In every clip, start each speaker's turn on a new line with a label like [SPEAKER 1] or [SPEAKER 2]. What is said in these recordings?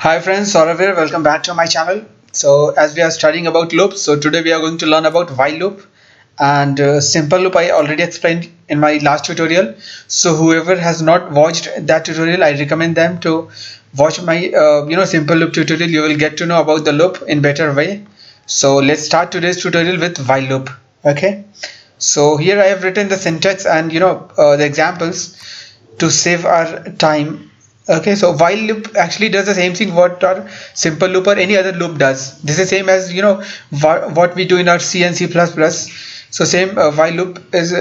[SPEAKER 1] Hi friends, Saurav here. Welcome back to my channel. So as we are studying about loops, so today we are going to learn about while loop and simple loop. I already explained in my last tutorial. So whoever has not watched that tutorial, I recommend them to watch my simple loop tutorial. You will get to know about the loop in better way. So let's start today's tutorial with while loop. Okay. So here I have written the syntax and the examples to save our time. Okay, so while loop actually does the same thing what our simple loop or any other loop does. This is same as what we do in our C and C++. So same while loop is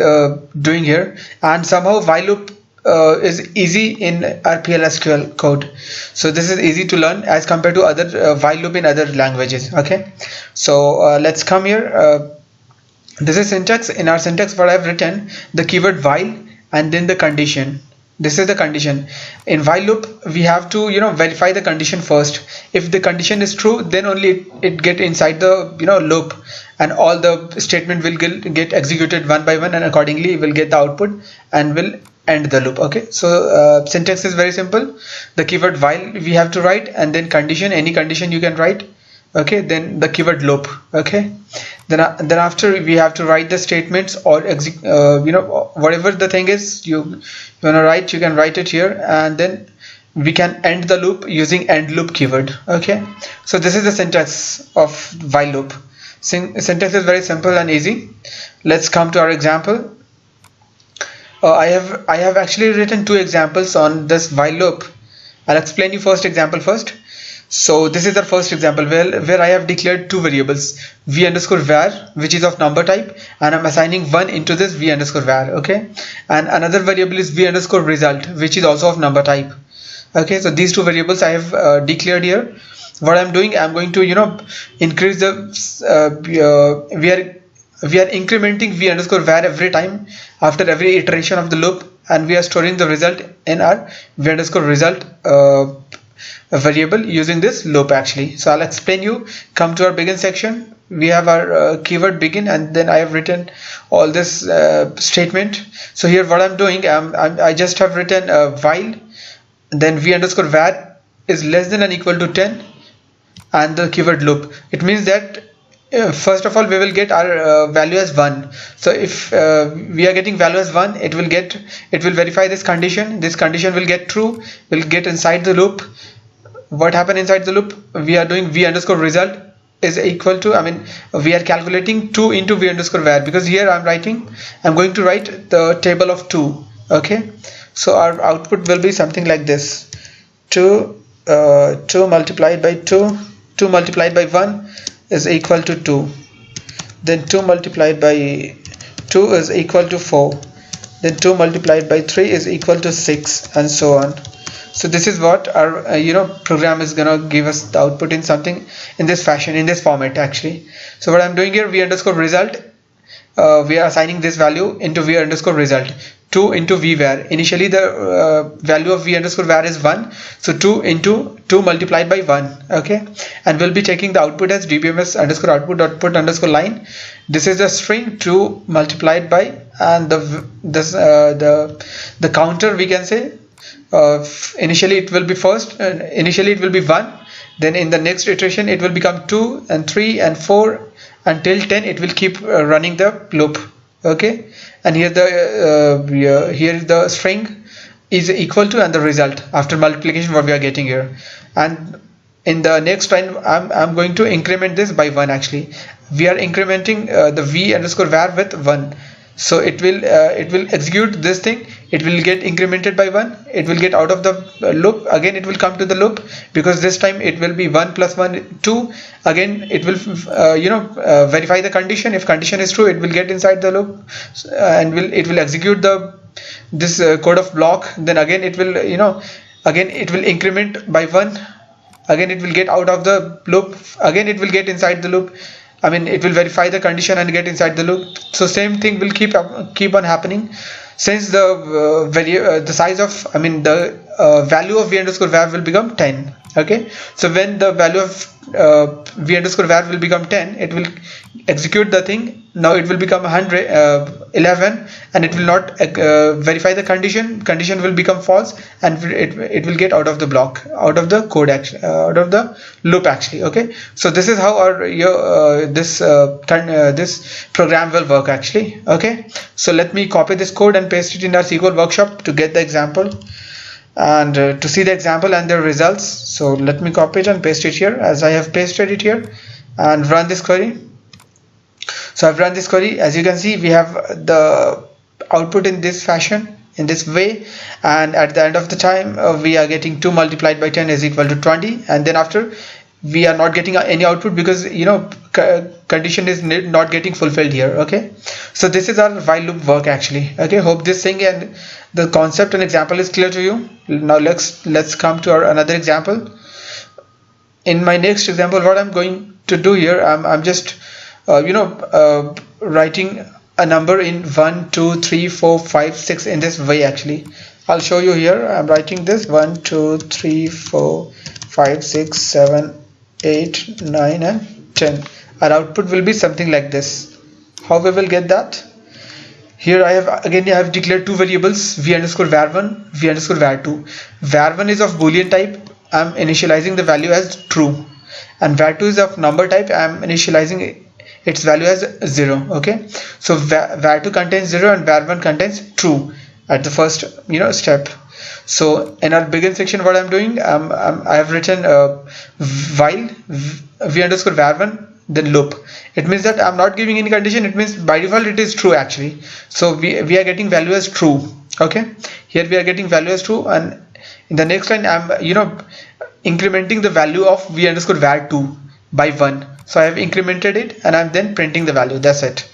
[SPEAKER 1] doing here, and somehow while loop is easy in our PLSQL code. So this is easy to learn as compared to other while loop in other languages. Okay, so let's come here. This is syntax. In our syntax, what I have written, the keyword while and then the condition. This is the condition. In while loop we have to verify the condition first. If the condition is true, then only it get inside the loop, and all the statement will get executed one by one, and accordingly will get the output and will end the loop. Okay, so syntax is very simple. The keyword while we have to write, and then condition, any condition you can write. Okay, then the keyword loop. Okay, then after we have to write the statements or whatever the thing is you want to write, you can write it here, and then we can end the loop using end loop keyword. Okay, so this is the syntax of while loop. Syntax is very simple and easy. Let's come to our example. I have actually written two examples on this while loop. I'll explain you first example first. So this is our first example where I have declared two variables, v underscore var, which is of number type, and I'm assigning 1 into this v underscore var. Okay, and another variable is v underscore result, which is also of number type. Okay, so these two variables I have declared here. What I'm doing, I'm going to increase the we are incrementing v underscore var every time after every iteration of the loop, and we are storing the result in our v underscore result a variable using this loop actually. So I'll explain you. Come to our begin section. We have our keyword begin, and then I have written all this statement. So here what I'm doing, I just have written while, then v underscore var is less than or equal to 10, and the keyword loop. It means that first of all we will get our value as 1. So if we are getting value as 1, it will verify this condition. This condition will get true, will get inside the loop. What happened inside the loop? We are doing v underscore result is equal to, we are calculating 2 into v underscore var, because here I'm going to write the table of 2. Okay, so our output will be something like this: 2 multiplied by 2 multiplied by 1 is equal to 2, then 2 multiplied by 2 is equal to 4, then 2 multiplied by 3 is equal to 6, and so on. So this is what our program is gonna give us the output in something in this fashion, in this format actually. So what I'm doing here, v underscore result, we are assigning this value into v underscore result, 2 into v var. Initially the value of v underscore var is 1, so 2 into 2 multiplied by 1. Okay, and we'll be taking the output as dbms underscore output dot put underscore line. This is the string 2 multiplied by, and the counter, we can say, initially it will be 1, then in the next iteration it will become 2 and 3 and 4 until 10. It will keep running the loop. Okay, and here the string is equal to, and the result after multiplication what we are getting here. And in the next line I'm going to increment this by 1. Actually we are incrementing the v underscore var with 1. So it will execute this thing. It will get incremented by 1. It will get out of the loop. Again it will come to the loop, because this time it will be 1 plus 1 2. Again it will verify the condition. If condition is true, it will get inside the loop, and it will execute this code of block. Then again it will increment by 1. Again it will get out of the loop. Again it will get inside the loop. It will verify the condition and get inside the loop. So same thing will keep on happening, since the size of the value of v underscore var will become 10. Okay, so when the value of v underscore var will become 10, it will execute the thing. Now it will become 11, and it will not verify the condition will become false, and it will get out of the block, out of the code, actually, out of the loop actually. Okay, so this is how our this program will work actually. Okay, so let me copy this code and paste it in our SQL workshop to get the example and to see the example and the results. So let me copy it and paste it here, as I have pasted it here, and run this query. So I've run this query. As you can see, we have the output in this fashion, in this way, and at the end of the time we are getting 2 multiplied by 10 is equal to 20, and then after we are not getting any output because condition is not getting fulfilled here. Okay, so this is our while loop work actually. Okay, hope this thing and the concept and example is clear to you. Now let's come to our another example. In my next example, what I'm going to do here, I'm just writing a number in 1 2 3 4 5 6 in this way actually. I'll show you here. I'm writing this 1 2 3 4 5 6 7 8 9 and 10. Our output will be something like this. How we will get that? Here I have declared two variables, v underscore var1, v underscore var2. var1 is of boolean type. I'm initializing the value as true, and var2 is of number type. I'm initializing its value as 0. Okay, so var2 contains 0 and var1 contains true at the first step. So in our begin section, what I'm doing, I have written while v underscore var1 then loop. It means that I'm not giving any condition. It means by default it is true actually. So we are getting value as true. Okay, here we are getting value as true, and in the next line I'm incrementing the value of v underscore var2 by 1. So I have incremented it and I'm then printing the value. That's it.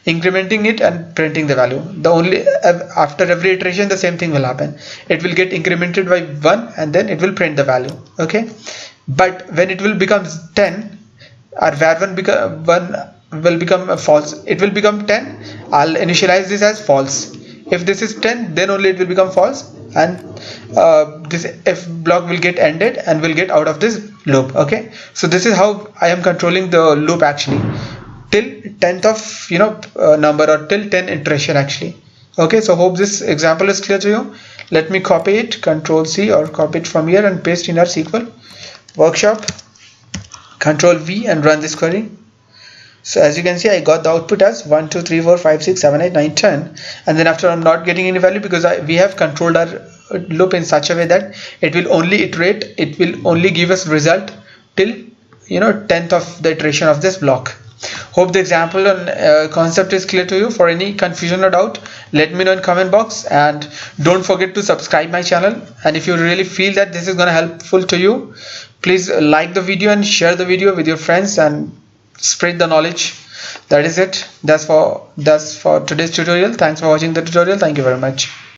[SPEAKER 1] Incrementing it and printing the value. The only after every iteration the same thing will happen. It will get incremented by 1 and then it will print the value. Okay, but when it will become 10, our var1 will become false. It will become 10. I'll initialize this as false. If this is 10, then only it will become false, and this if block will get ended and will get out of this loop. Okay, so this is how I am controlling the loop actually till 10th of number, or till 10 iteration actually. Okay, so hope this example is clear to you. Let me copy it, Control C, or copy it from here and paste in our SQL workshop. Control V and run this query. So as you can see, I got the output as 1 2 3 4 5 6 7 8 9 10, and then after I'm not getting any value because we have controlled our loop in such a way that it will only iterate, it will only give us result till 10th of the iteration of this block. Hope the example and concept is clear to you. For any confusion or doubt, let me know in comment box, and don't forget to subscribe my channel. And if you really feel that this is going to helpful to you, please like the video and share the video with your friends and spread the knowledge. That is it. That's for today's tutorial. Thanks for watching the tutorial. Thank you very much.